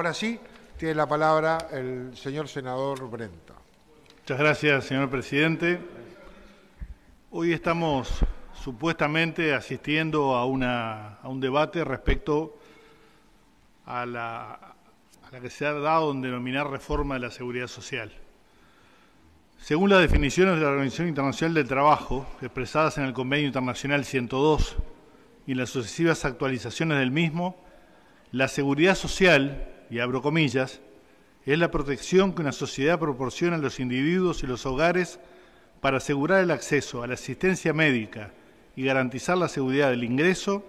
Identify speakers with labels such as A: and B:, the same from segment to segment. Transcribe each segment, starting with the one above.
A: Ahora sí, tiene la palabra el señor senador Brenta.
B: Muchas gracias, señor presidente. Hoy estamos supuestamente asistiendo a un debate respecto a la que se ha dado en denominar reforma de la seguridad social. Según las definiciones de la Organización Internacional del Trabajo, expresadas en el Convenio Internacional 102 y en las sucesivas actualizaciones del mismo, la seguridad social, y abro comillas, es la protección que una sociedad proporciona a los individuos y los hogares para asegurar el acceso a la asistencia médica y garantizar la seguridad del ingreso,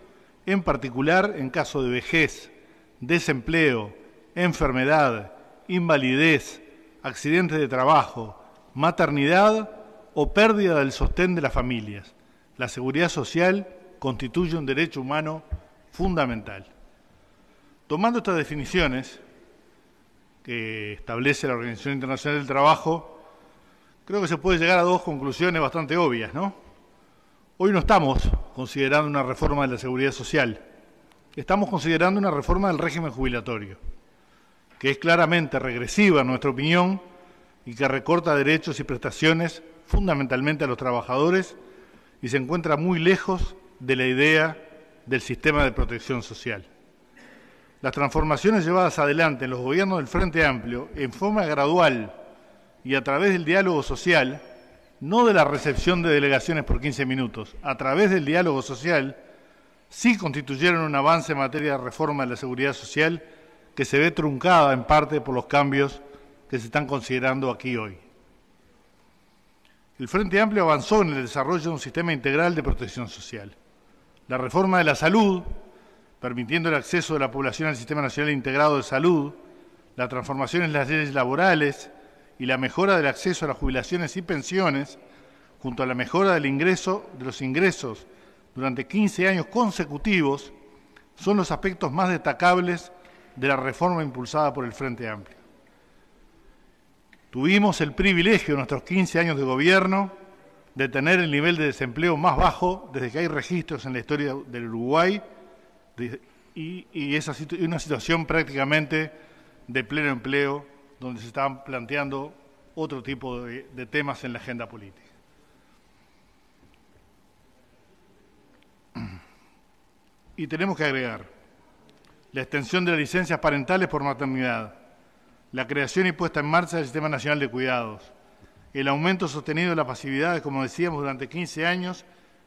B: en particular en caso de vejez, desempleo, enfermedad, invalidez, accidentes de trabajo, maternidad o pérdida del sostén de las familias. La seguridad social constituye un derecho humano fundamental. Tomando estas definiciones que establece la Organización Internacional del Trabajo, creo que se puede llegar a dos conclusiones bastante obvias, ¿no? Hoy no estamos considerando una reforma de la seguridad social, estamos considerando una reforma del régimen jubilatorio, que es claramente regresiva en nuestra opinión y que recorta derechos y prestaciones fundamentalmente a los trabajadores y se encuentra muy lejos de la idea del sistema de protección social. Las transformaciones llevadas adelante en los gobiernos del Frente Amplio en forma gradual y a través del diálogo social, no de la recepción de delegaciones por 15 minutos, a través del diálogo social, sí constituyeron un avance en materia de reforma de la seguridad social que se ve truncada en parte por los cambios que se están considerando aquí hoy. El Frente Amplio avanzó en el desarrollo de un sistema integral de protección social. La reforma de la salud, permitiendo el acceso de la población al Sistema Nacional Integrado de Salud, la transformación en las leyes laborales y la mejora del acceso a las jubilaciones y pensiones, junto a la mejora del ingreso de los ingresos durante 15 años consecutivos, son los aspectos más destacables de la reforma impulsada por el Frente Amplio. Tuvimos el privilegio en nuestros 15 años de gobierno de tener el nivel de desempleo más bajo desde que hay registros en la historia del Uruguay y una situación prácticamente de pleno empleo donde se estaban planteando otro tipo de temas en la agenda política. Y tenemos que agregar la extensión de las licencias parentales por maternidad, la creación y puesta en marcha del Sistema Nacional de Cuidados, el aumento sostenido de las pasividades, como decíamos, durante 15 años,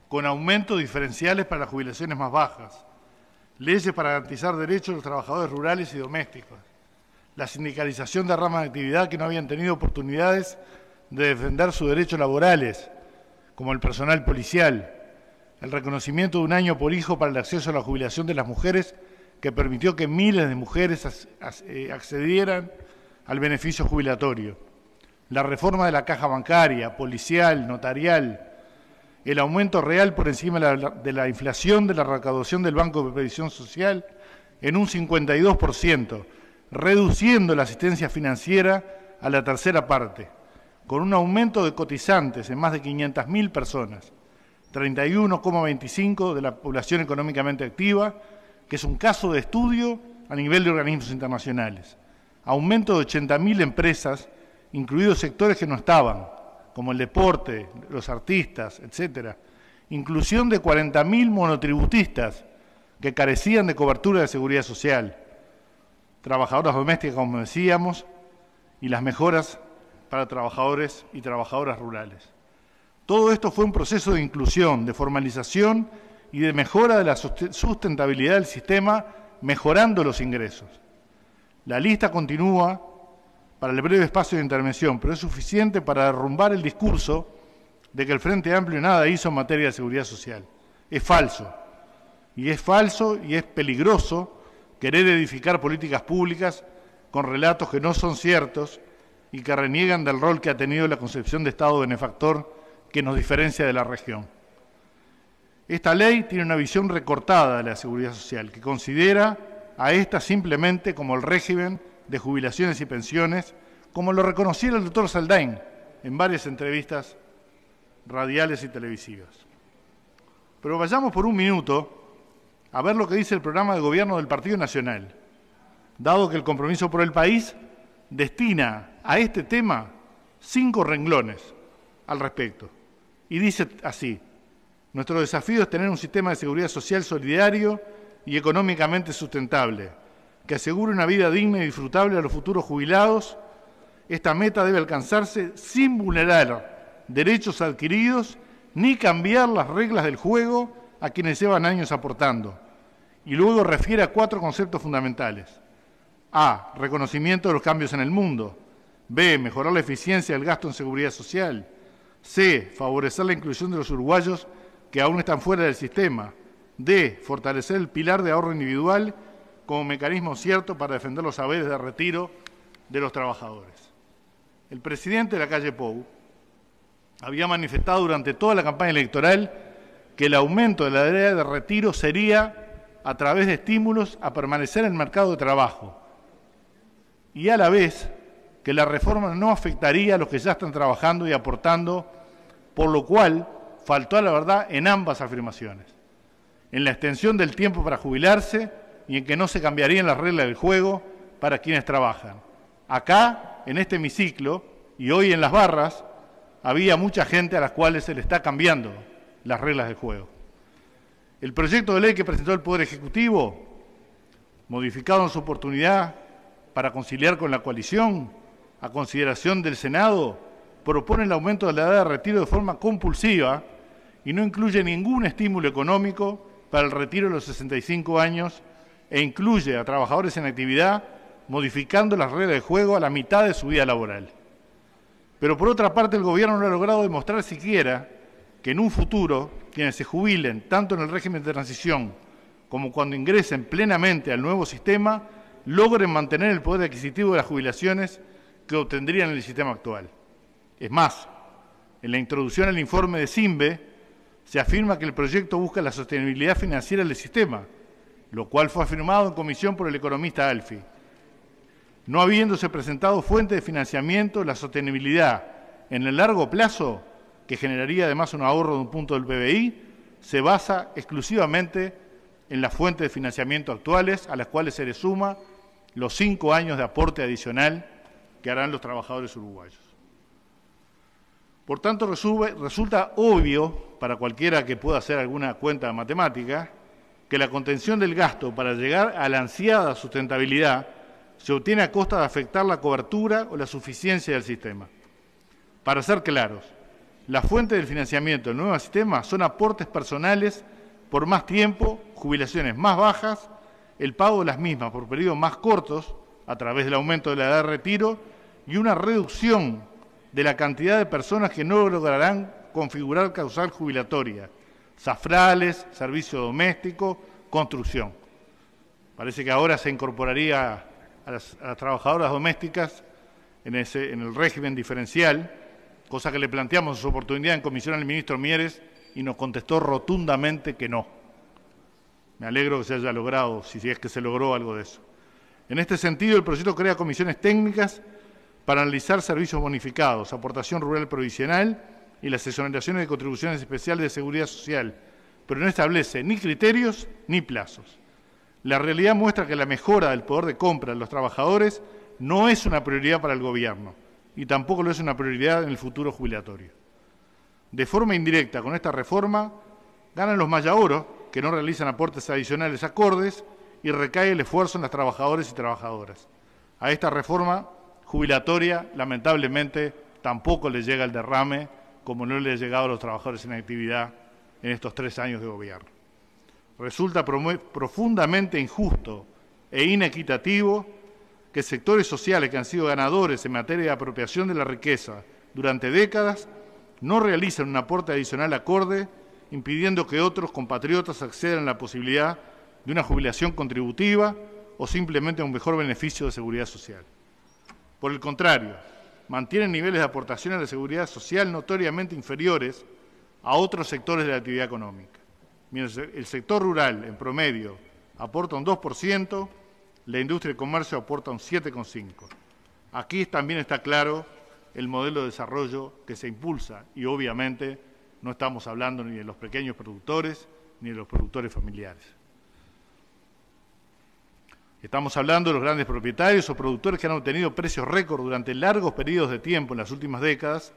B: con aumentos diferenciales para las jubilaciones más bajas, leyes para garantizar derechos de los trabajadores rurales y domésticos, la sindicalización de ramas de actividad que no habían tenido oportunidades de defender sus derechos laborales, como el personal policial, el reconocimiento de un año por hijo para el acceso a la jubilación de las mujeres, que permitió que miles de mujeres accedieran al beneficio jubilatorio, la reforma de la caja bancaria, policial, notarial, el aumento real por encima de la inflación de la recaudación del Banco de Previsión Social en un 52%, reduciendo la asistencia financiera a la tercera parte, con un aumento de cotizantes en más de 500.000 personas, 31,25% de la población económicamente activa, que es un caso de estudio a nivel de organismos internacionales, aumento de 80.000 empresas, incluidos sectores que no estaban, como el deporte, los artistas, etcétera, inclusión de 40.000 monotributistas que carecían de cobertura de seguridad social, trabajadoras domésticas, como decíamos, y las mejoras para trabajadores y trabajadoras rurales. Todo esto fue un proceso de inclusión, de formalización y de mejora de la sustentabilidad del sistema, mejorando los ingresos. La lista continúa para el breve espacio de intervención, pero es suficiente para derrumbar el discurso de que el Frente Amplio nada hizo en materia de seguridad social. Es falso y es peligroso querer edificar políticas públicas con relatos que no son ciertos y que reniegan del rol que ha tenido la concepción de Estado benefactor que nos diferencia de la región. Esta ley tiene una visión recortada de la seguridad social, que considera a esta simplemente como el régimen de jubilaciones y pensiones, como lo reconociera el doctor Saldain en varias entrevistas radiales y televisivas. Pero vayamos por un minuto a ver lo que dice el programa de gobierno del Partido Nacional, dado que el Compromiso por el País destina a este tema 5 renglones al respecto. Y dice así: nuestro desafío es tener un sistema de seguridad social solidario y económicamente sustentable, que asegure una vida digna y disfrutable a los futuros jubilados. Esta meta debe alcanzarse sin vulnerar derechos adquiridos ni cambiar las reglas del juego a quienes llevan años aportando. Y luego refiere a 4 conceptos fundamentales. A. Reconocimiento de los cambios en el mundo. B. Mejorar la eficiencia del gasto en seguridad social. C. Favorecer la inclusión de los uruguayos que aún están fuera del sistema. D. Fortalecer el pilar de ahorro individual como mecanismo cierto para defender los saberes de retiro de los trabajadores. El presidente de la calle Pou había manifestado durante toda la campaña electoral que el aumento de la edad de retiro sería a través de estímulos a permanecer en el mercado de trabajo y a la vez que la reforma no afectaría a los que ya están trabajando y aportando, por lo cual faltó a la verdad en ambas afirmaciones, en la extensión del tiempo para jubilarse y en que no se cambiarían las reglas del juego para quienes trabajan. Acá, en este hemiciclo, y hoy en las barras, había mucha gente a las cuales se le está cambiando las reglas del juego. El proyecto de ley que presentó el Poder Ejecutivo, modificado en su oportunidad para conciliar con la coalición, a consideración del Senado, propone el aumento de la edad de retiro de forma compulsiva y no incluye ningún estímulo económico para el retiro de los 65 años e incluye a trabajadores en actividad modificando las reglas de juego a la mitad de su vida laboral. Pero por otra parte el Gobierno no ha logrado demostrar siquiera que en un futuro quienes se jubilen tanto en el régimen de transición como cuando ingresen plenamente al nuevo sistema logren mantener el poder adquisitivo de las jubilaciones que obtendrían en el sistema actual. Es más, en la introducción al informe de CIMBE se afirma que el proyecto busca la sostenibilidad financiera del sistema, lo cual fue afirmado en comisión por el economista Alfi. No habiéndose presentado fuente de financiamiento, la sostenibilidad en el largo plazo, que generaría además un ahorro de un punto del PBI, se basa exclusivamente en las fuentes de financiamiento actuales, a las cuales se le suma los 5 años de aporte adicional que harán los trabajadores uruguayos. Por tanto, resulta obvio para cualquiera que pueda hacer alguna cuenta matemática que la contención del gasto para llegar a la ansiada sustentabilidad se obtiene a costa de afectar la cobertura o la suficiencia del sistema. Para ser claros, la fuente del financiamiento del nuevo sistema son aportes personales por más tiempo, jubilaciones más bajas, el pago de las mismas por periodos más cortos a través del aumento de la edad de retiro y una reducción de la cantidad de personas que no lograrán configurar causal jubilatoria, zafrales, servicio doméstico, construcción. Parece que ahora se incorporaría a las trabajadoras domésticas en el régimen diferencial, cosa que le planteamos en su oportunidad en comisión al ministro Mieres y nos contestó rotundamente que no. Me alegro que se haya logrado, si es que se logró algo de eso. En este sentido, el proyecto crea comisiones técnicas para analizar servicios bonificados, aportación rural provisional y las exoneraciones de contribuciones especiales de seguridad social, pero no establece ni criterios ni plazos. La realidad muestra que la mejora del poder de compra de los trabajadores no es una prioridad para el Gobierno y tampoco lo es una prioridad en el futuro jubilatorio. De forma indirecta, con esta reforma, ganan los mayaoros, que no realizan aportes adicionales acordes, y recae el esfuerzo en los trabajadores y trabajadoras. A esta reforma jubilatoria, lamentablemente, tampoco le llega el derrame, como no le ha llegado a los trabajadores en actividad en estos 3 años de gobierno. Resulta profundamente injusto e inequitativo que sectores sociales que han sido ganadores en materia de apropiación de la riqueza durante décadas no realicen un aporte adicional acorde, impidiendo que otros compatriotas accedan a la posibilidad de una jubilación contributiva o simplemente a un mejor beneficio de seguridad social. Por el contrario, mantienen niveles de aportación a la seguridad social notoriamente inferiores a otros sectores de la actividad económica. Mientras el sector rural, en promedio, aporta un 2%, la industria y el comercio aporta un 7,5%. Aquí también está claro el modelo de desarrollo que se impulsa y, obviamente, no estamos hablando ni de los pequeños productores ni de los productores familiares. Estamos hablando de los grandes propietarios o productores que han obtenido precios récord durante largos periodos de tiempo en las últimas décadas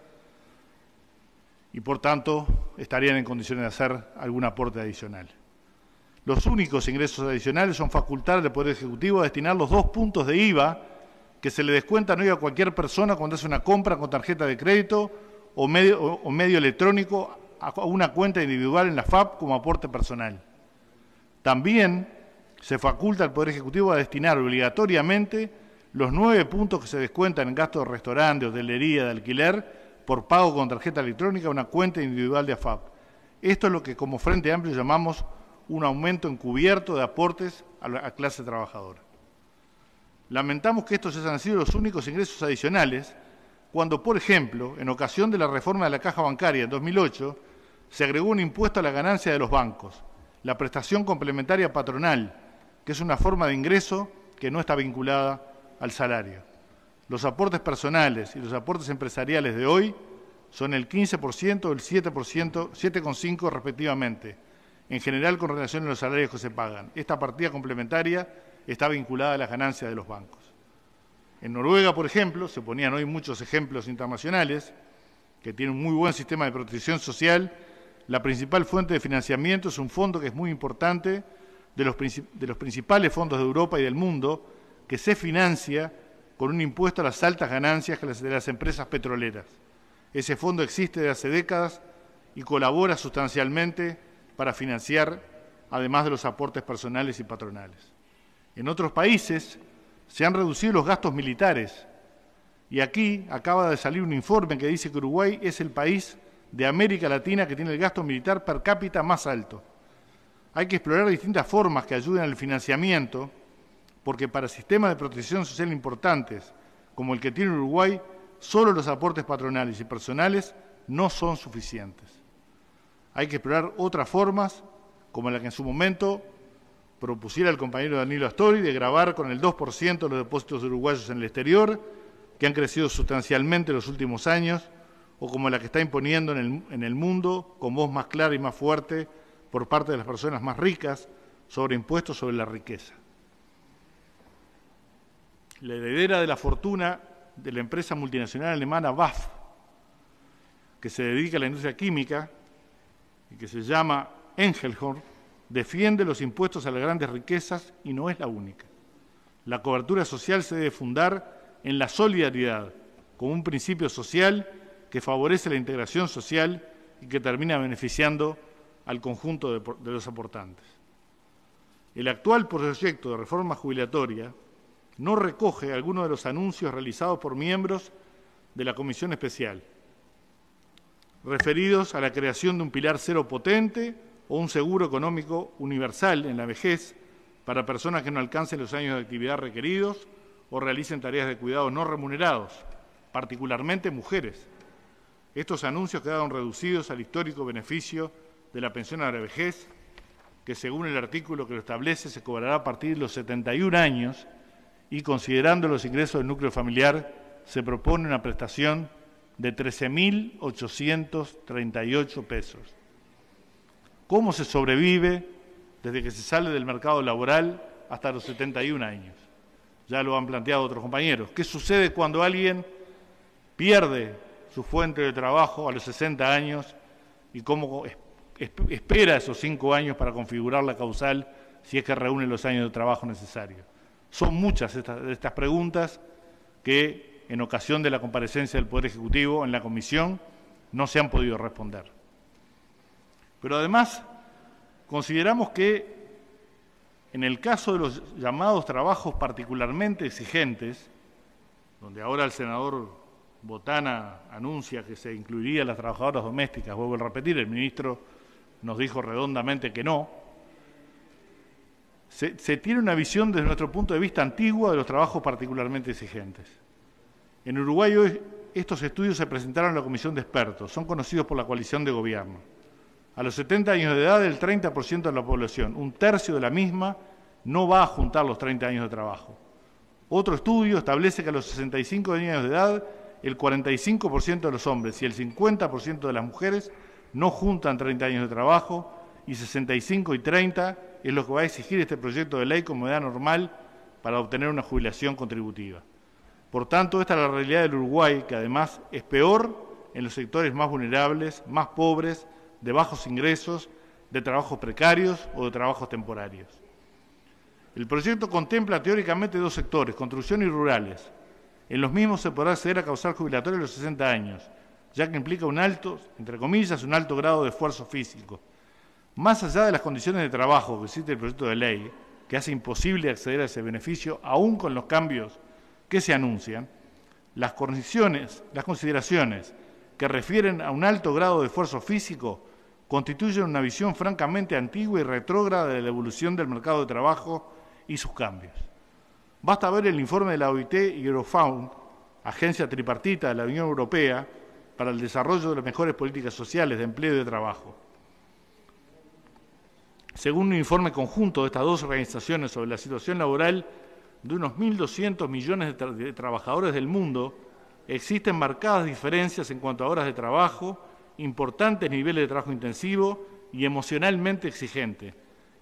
B: y, por tanto, estarían en condiciones de hacer algún aporte adicional. Los únicos ingresos adicionales son facultar al Poder Ejecutivo a destinar los 2 puntos de IVA que se le descuentan hoy a cualquier persona cuando hace una compra con tarjeta de crédito o medio electrónico a una cuenta individual en la FAP como aporte personal. También se faculta al Poder Ejecutivo a destinar obligatoriamente los 9 puntos que se descuentan en gastos de restaurante, hotelería, de alquiler, por pago con tarjeta electrónica a una cuenta individual de AFAP. Esto es lo que como Frente Amplio llamamos un aumento encubierto de aportes a la clase trabajadora. Lamentamos que estos hayan sido los únicos ingresos adicionales cuando, por ejemplo, en ocasión de la reforma de la caja bancaria en 2008, se agregó un impuesto a la ganancia de los bancos, la prestación complementaria patronal, que es una forma de ingreso que no está vinculada al salario. Los aportes personales y los aportes empresariales de hoy son el 15% o el 7,5% respectivamente, en general con relación a los salarios que se pagan. Esta partida complementaria está vinculada a las ganancias de los bancos. En Noruega, por ejemplo, se ponían hoy muchos ejemplos internacionales, que tienen un muy buen sistema de protección social. La principal fuente de financiamiento es un fondo que es muy importante, de los principales fondos de Europa y del mundo, que se financia con un impuesto a las altas ganancias de las empresas petroleras. Ese fondo existe desde hace décadas y colabora sustancialmente para financiar, además de los aportes personales y patronales. En otros países se han reducido los gastos militares y aquí acaba de salir un informe que dice que Uruguay es el país de América Latina que tiene el gasto militar per cápita más alto. Hay que explorar distintas formas que ayuden al financiamiento, porque para sistemas de protección social importantes, como el que tiene Uruguay, solo los aportes patronales y personales no son suficientes. Hay que explorar otras formas, como la que en su momento propusiera el compañero Danilo Astori, de gravar con el 2% los depósitos uruguayos en el exterior, que han crecido sustancialmente en los últimos años, o como la que está imponiendo en el mundo, con voz más clara y más fuerte, por parte de las personas más ricas, sobre impuestos sobre la riqueza. La heredera de la fortuna de la empresa multinacional alemana BASF, que se dedica a la industria química y que se llama Engelhorn, defiende los impuestos a las grandes riquezas y no es la única. La cobertura social se debe fundar en la solidaridad, como un principio social que favorece la integración social y que termina beneficiando al conjunto de los aportantes. El actual proyecto de reforma jubilatoria no recoge algunos de los anuncios realizados por miembros de la Comisión Especial, referidos a la creación de un pilar cero potente o un seguro económico universal en la vejez para personas que no alcancen los años de actividad requeridos o realicen tareas de cuidado no remunerados, particularmente mujeres. Estos anuncios quedaron reducidos al histórico beneficio de la pensión a la vejez, que según el artículo que lo establece se cobrará a partir de los 71 años y considerando los ingresos del núcleo familiar se propone una prestación de 13.838 pesos. ¿Cómo se sobrevive desde que se sale del mercado laboral hasta los 71 años? Ya lo han planteado otros compañeros. ¿Qué sucede cuando alguien pierde su fuente de trabajo a los 60 años y cómo espera esos 5 años para configurar la causal si es que reúne los años de trabajo necesarios? Son muchas de estas preguntas que en ocasión de la comparecencia del Poder Ejecutivo en la Comisión no se han podido responder. Pero además consideramos que en el caso de los llamados trabajos particularmente exigentes, donde ahora el senador Botana anuncia que se incluiría a las trabajadoras domésticas, vuelvo a repetir, el ministro nos dijo redondamente que no, se tiene una visión desde nuestro punto de vista antigua de los trabajos particularmente exigentes. En Uruguay hoy estos estudios se presentaron en la Comisión de Expertos, son conocidos por la coalición de gobierno. A los 70 años de edad, el 30% de la población, un tercio de la misma, no va a juntar los 30 años de trabajo. Otro estudio establece que a los 65 años de edad, el 45% de los hombres y el 50% de las mujeres no juntan 30 años de trabajo y 65 y 30 es lo que va a exigir este proyecto de ley como edad normal para obtener una jubilación contributiva. Por tanto, esta es la realidad del Uruguay, que además es peor en los sectores más vulnerables, más pobres, de bajos ingresos, de trabajos precarios o de trabajos temporarios. El proyecto contempla teóricamente dos sectores, construcción y rurales. En los mismos se podrá acceder a causal jubilatoria a los 60 años, ya que implica un alto, entre comillas, un alto grado de esfuerzo físico. Más allá de las condiciones de trabajo que existe el proyecto de ley, que hace imposible acceder a ese beneficio, aún con los cambios que se anuncian, las consideraciones que refieren a un alto grado de esfuerzo físico constituyen una visión francamente antigua y retrógrada de la evolución del mercado de trabajo y sus cambios. Basta ver el informe de la OIT y Eurofound, agencia tripartita de la Unión Europea para el desarrollo de las mejores políticas sociales de empleo y de trabajo. Según un informe conjunto de estas dos organizaciones sobre la situación laboral de unos 1.200 millones de trabajadores del mundo, existen marcadas diferencias en cuanto a horas de trabajo, importantes niveles de trabajo intensivo y emocionalmente exigente.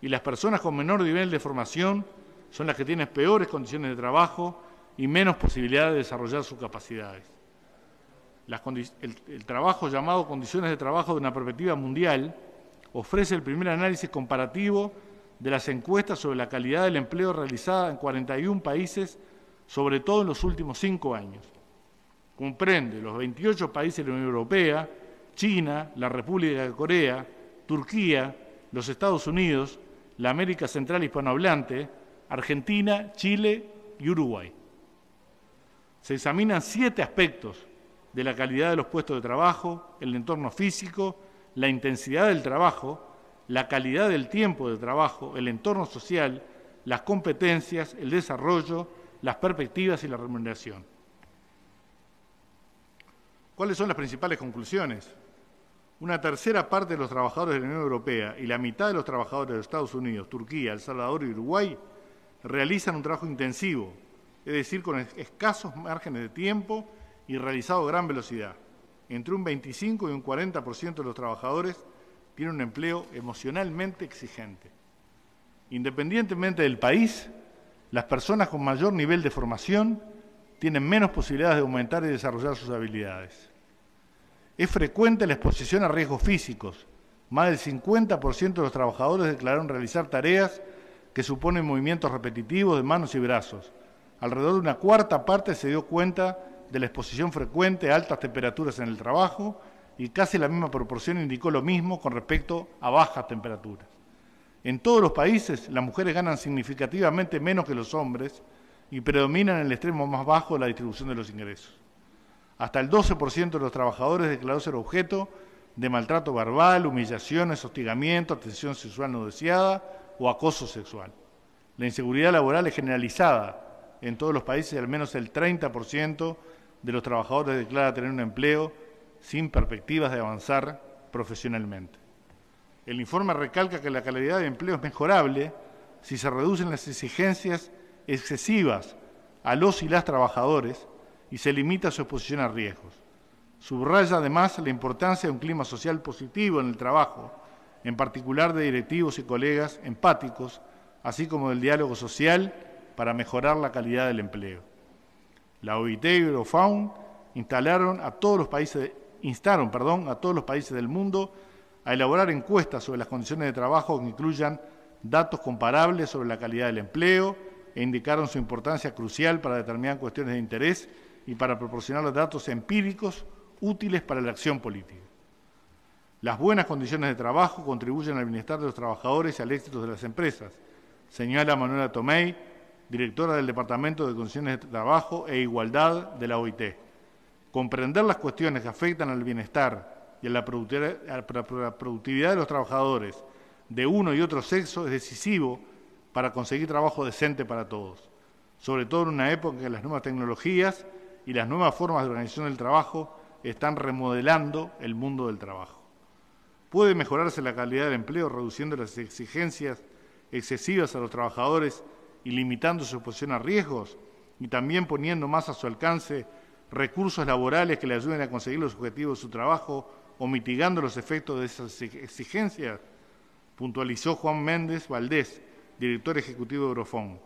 B: Y las personas con menor nivel de formación son las que tienen peores condiciones de trabajo y menos posibilidad de desarrollar sus capacidades. El trabajo llamado Condiciones de Trabajo de una Perspectiva Mundial ofrece el primer análisis comparativo de las encuestas sobre la calidad del empleo realizada en 41 países, sobre todo en los últimos 5 años. Comprende los 28 países de la Unión Europea, China, la República de Corea, Turquía, los Estados Unidos, la América Central hispanohablante, Argentina, Chile y Uruguay. Se examinan 7 aspectos de la calidad de los puestos de trabajo, el entorno físico, la intensidad del trabajo, la calidad del tiempo de trabajo, el entorno social, las competencias, el desarrollo, las perspectivas y la remuneración. ¿Cuáles son las principales conclusiones? Una tercera parte de los trabajadores de la Unión Europea y la mitad de los trabajadores de los Estados Unidos, Turquía, El Salvador y Uruguay realizan un trabajo intensivo, es decir, con escasos márgenes de tiempo y realizado a gran velocidad. Entre un 25 y un 40% de los trabajadores tienen un empleo emocionalmente exigente. Independientemente del país, las personas con mayor nivel de formación tienen menos posibilidades de aumentar y desarrollar sus habilidades. Es frecuente la exposición a riesgos físicos. Más del 50% de los trabajadores declararon realizar tareas que suponen movimientos repetitivos de manos y brazos. Alrededor de una cuarta parte se dio cuenta de la exposición frecuente a altas temperaturas en el trabajo y casi la misma proporción indicó lo mismo con respecto a bajas temperaturas. En todos los países, las mujeres ganan significativamente menos que los hombres y predominan en el extremo más bajo de la distribución de los ingresos. Hasta el 12% de los trabajadores declaró ser objeto de maltrato verbal, humillaciones, hostigamiento, atención sexual no deseada o acoso sexual. La inseguridad laboral es generalizada en todos los países y al menos el 30% de los trabajadores declara tener un empleo sin perspectivas de avanzar profesionalmente. El informe recalca que la calidad de empleo es mejorable si se reducen las exigencias excesivas a los y las trabajadores y se limita su exposición a riesgos. Subraya además la importancia de un clima social positivo en el trabajo, en particular de directivos y colegas empáticos, así como del diálogo social para mejorar la calidad del empleo. La OIT y Eurofound instaron a todos los países del mundo a elaborar encuestas sobre las condiciones de trabajo que incluyan datos comparables sobre la calidad del empleo e indicaron su importancia crucial para determinar cuestiones de interés y para proporcionar los datos empíricos útiles para la acción política. Las buenas condiciones de trabajo contribuyen al bienestar de los trabajadores y al éxito de las empresas, señala Manuela Tomei, directora del Departamento de Condiciones de Trabajo e Igualdad de la OIT. Comprender las cuestiones que afectan al bienestar y a la productividad de los trabajadores de uno y otro sexo es decisivo para conseguir trabajo decente para todos, sobre todo en una época en que las nuevas tecnologías y las nuevas formas de organización del trabajo están remodelando el mundo del trabajo. ¿Puede mejorarse la calidad del empleo reduciendo las exigencias excesivas a los trabajadores y limitando su exposición a riesgos y también poniendo más a su alcance recursos laborales que le ayuden a conseguir los objetivos de su trabajo o mitigando los efectos de esas exigencias? Puntualizó Juan Méndez Valdés, director ejecutivo de Eurofound.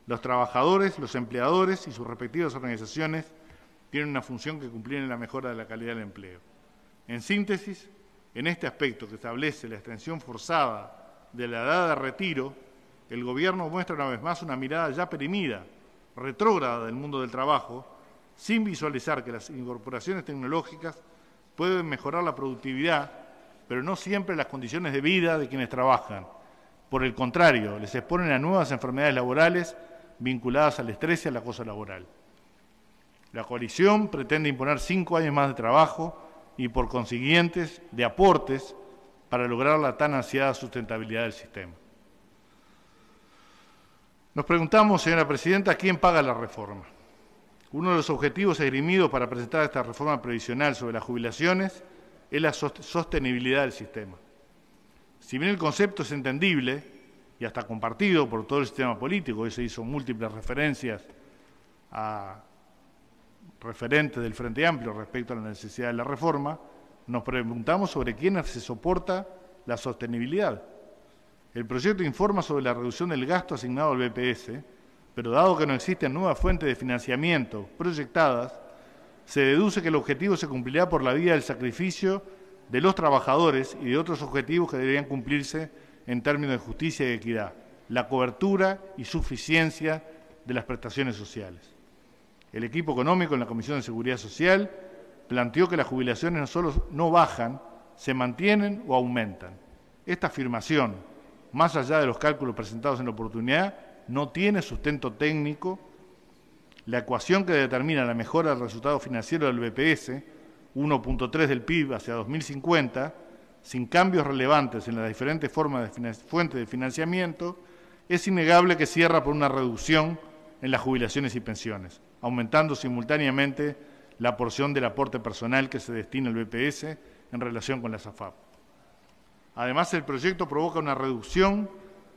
B: Los trabajadores, los empleadores y sus respectivas organizaciones tienen una función que cumplir en la mejora de la calidad del empleo. En síntesis, en este aspecto que establece la extensión forzada de la edad de retiro, el Gobierno muestra una vez más una mirada ya perimida, retrógrada del mundo del trabajo, sin visualizar que las incorporaciones tecnológicas pueden mejorar la productividad, pero no siempre las condiciones de vida de quienes trabajan. Por el contrario, les exponen a nuevas enfermedades laborales vinculadas al estrés y al acoso laboral. La coalición pretende imponer 5 años más de trabajo y, por consiguiente, de aportes para lograr la tan ansiada sustentabilidad del sistema. Nos preguntamos, señora Presidenta, ¿quién paga la reforma? Uno de los objetivos esgrimidos para presentar esta reforma previsional sobre las jubilaciones es la sostenibilidad del sistema. Si bien el concepto es entendible y hasta compartido por todo el sistema político, hoy se hizo múltiples referencias a referentes del Frente Amplio respecto a la necesidad de la reforma, nos preguntamos sobre quién se soporta la sostenibilidad. El proyecto informa sobre la reducción del gasto asignado al BPS, pero dado que no existen nuevas fuentes de financiamiento proyectadas, se deduce que el objetivo se cumplirá por la vía del sacrificio de los trabajadores y de otros objetivos que deberían cumplirse en términos de justicia y equidad, la cobertura y suficiencia de las prestaciones sociales. El equipo económico en la Comisión de Seguridad Social planteó que las jubilaciones no solo no bajan, se mantienen o aumentan. Esta afirmación, más allá de los cálculos presentados en la oportunidad, no tiene sustento técnico. La ecuación que determina la mejora del resultado financiero del BPS, 1.3 del PIB hacia 2050, sin cambios relevantes en las diferentes formas de fuentes de financiamiento, es innegable que cierra por una reducción en las jubilaciones y pensiones, aumentando simultáneamente la porción del aporte personal que se destina al BPS en relación con la SAFAP. Además, el proyecto provoca una reducción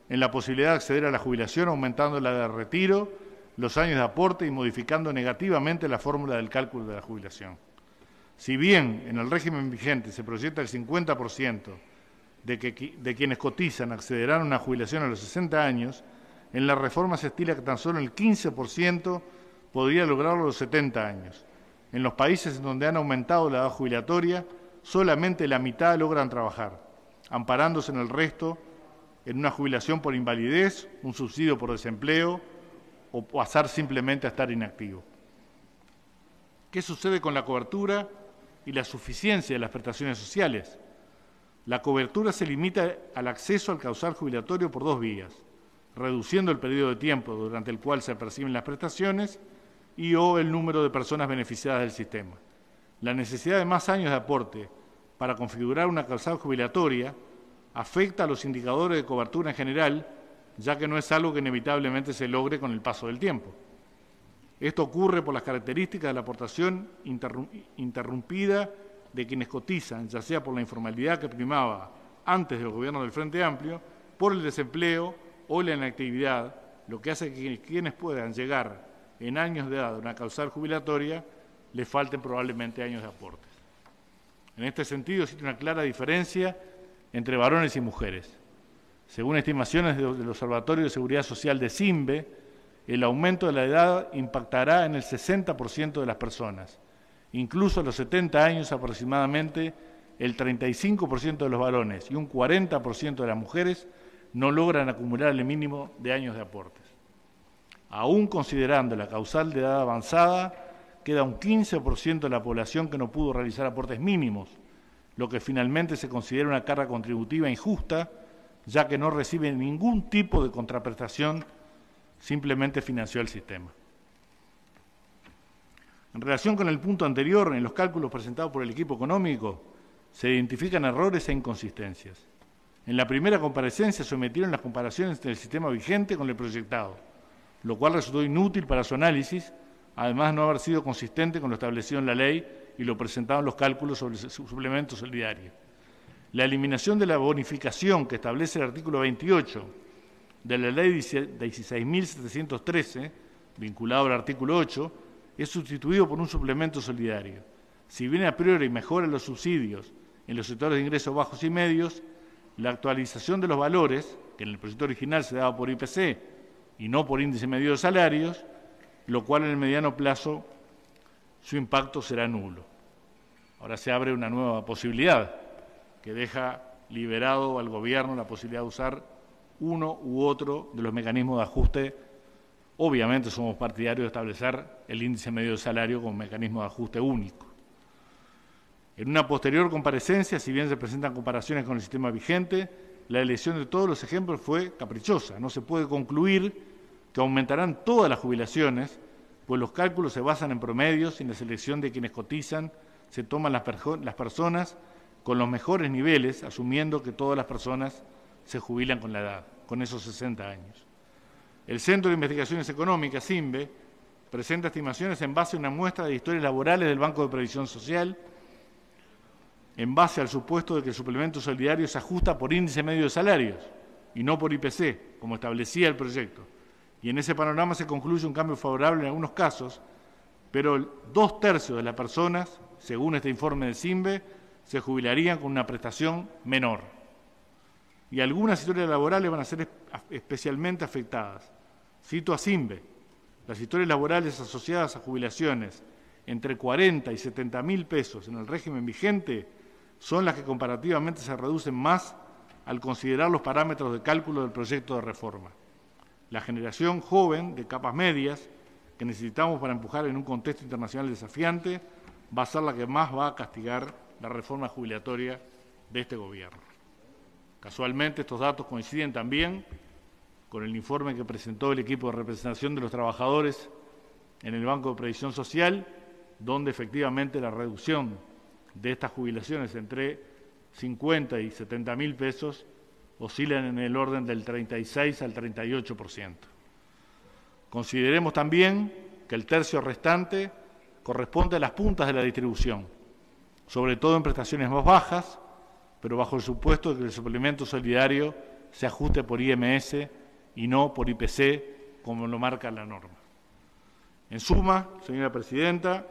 B: en la posibilidad de acceder a la jubilación, aumentando la de retiro, los años de aporte y modificando negativamente la fórmula del cálculo de la jubilación. Si bien en el régimen vigente se proyecta el 50% de quienes cotizan accederán a una jubilación a los 60 años, en la reforma se estila que tan solo el 15% podría lograrlo a los 70 años. En los países en donde han aumentado la edad jubilatoria, solamente la mitad logran trabajar, amparándose en el resto en una jubilación por invalidez, un subsidio por desempleo o pasar simplemente a estar inactivo. ¿Qué sucede con la cobertura y la suficiencia de las prestaciones sociales? La cobertura se limita al acceso al causal jubilatorio por 2 vías, reduciendo el periodo de tiempo durante el cual se perciben las prestaciones y o el número de personas beneficiadas del sistema. La necesidad de más años de aporte para configurar una causal jubilatoria afecta a los indicadores de cobertura en general, ya que no es algo que inevitablemente se logre con el paso del tiempo. Esto ocurre por las características de la aportación interrumpida de quienes cotizan, ya sea por la informalidad que primaba antes del gobierno del Frente Amplio, por el desempleo o la inactividad, lo que hace que quienes puedan llegar en años de edad a una causal jubilatoria les falten probablemente años de aportes. En este sentido, existe una clara diferencia entre varones y mujeres. Según estimaciones del Observatorio de Seguridad Social de CIMBE, el aumento de la edad impactará en el 60% de las personas. Incluso a los 70 años aproximadamente, el 35% de los varones y un 40% de las mujeres no logran acumular el mínimo de años de aportes. Aún considerando la causal de edad avanzada, queda un 15% de la población que no pudo realizar aportes mínimos, lo que finalmente se considera una carga contributiva injusta, ya que no recibe ningún tipo de contraprestación, simplemente financió el sistema. En relación con el punto anterior, en los cálculos presentados por el equipo económico, se identifican errores e inconsistencias. En la primera comparecencia se omitieron las comparaciones entre el sistema vigente con el proyectado, lo cual resultó inútil para su análisis, además de no haber sido consistente con lo establecido en la ley y lo presentado en los cálculos sobre el suplemento solidario. La eliminación de la bonificación que establece el artículo 28 de la ley 16.713, vinculado al artículo 8, es sustituido por un suplemento solidario. Si bien a priori mejora los subsidios en los sectores de ingresos bajos y medios, la actualización de los valores, que en el proyecto original se daba por IPC y no por índice medio de salarios, lo cual en el mediano plazo su impacto será nulo. Ahora se abre una nueva posibilidad que deja liberado al Gobierno la posibilidad de usar uno u otro de los mecanismos de ajuste. Obviamente somos partidarios de establecer el índice medio de salario como mecanismo de ajuste único. En una posterior comparecencia, si bien se presentan comparaciones con el sistema vigente, la elección de todos los ejemplos fue caprichosa. No se puede concluir que aumentarán todas las jubilaciones, pues los cálculos se basan en promedios y en la selección de quienes cotizan se toman las personas con los mejores niveles, asumiendo que todas las personas se jubilan con la edad, con esos 60 años. El Centro de Investigaciones Económicas, CINVE, presenta estimaciones en base a una muestra de historias laborales del Banco de Previsión Social, en base al supuesto de que el suplemento solidario se ajusta por índice medio de salarios y no por IPC, como establecía el proyecto. Y en ese panorama se concluye un cambio favorable en algunos casos, pero 2/3 de las personas, según este informe del CINVE, se jubilarían con una prestación menor. Y algunas historias laborales van a ser especialmente afectadas. Cito a CINVE: las historias laborales asociadas a jubilaciones entre 40 y 70 mil pesos en el régimen vigente son las que comparativamente se reducen más al considerar los parámetros de cálculo del proyecto de reforma. La generación joven de capas medias que necesitamos para empujar en un contexto internacional desafiante va a ser la que más va a castigar la reforma jubilatoria de este Gobierno. Casualmente, estos datos coinciden también con el informe que presentó el equipo de representación de los trabajadores en el Banco de Previsión Social, donde efectivamente la reducción de estas jubilaciones entre 50 y 70 mil pesos oscilan en el orden del 36 al 38%. Consideremos también que el tercio restante corresponde a las puntas de la distribución, sobre todo en prestaciones más bajas, pero bajo el supuesto de que el suplemento solidario se ajuste por IMS y no por IPC, como lo marca la norma. En suma, señora Presidenta,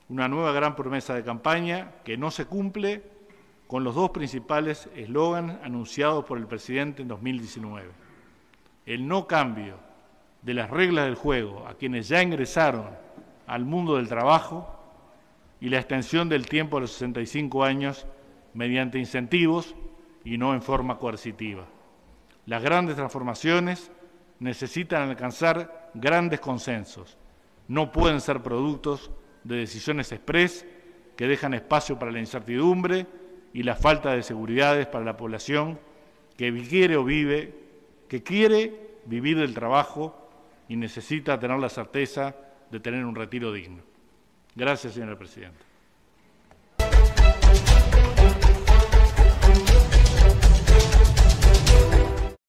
B: una nueva gran promesa de campaña que no se cumple con los dos principales eslogans anunciados por el presidente en 2019. El no cambio de las reglas del juego a quienes ya ingresaron al mundo del trabajo y la extensión del tiempo a los 65 años mediante incentivos y no en forma coercitiva. Las grandes transformaciones necesitan alcanzar grandes consensos. No pueden ser productos de decisiones express que dejan espacio para la incertidumbre y la falta de seguridades para la población que quiere vivir del trabajo y necesita tener la certeza de tener un retiro digno. Gracias, señora Presidenta.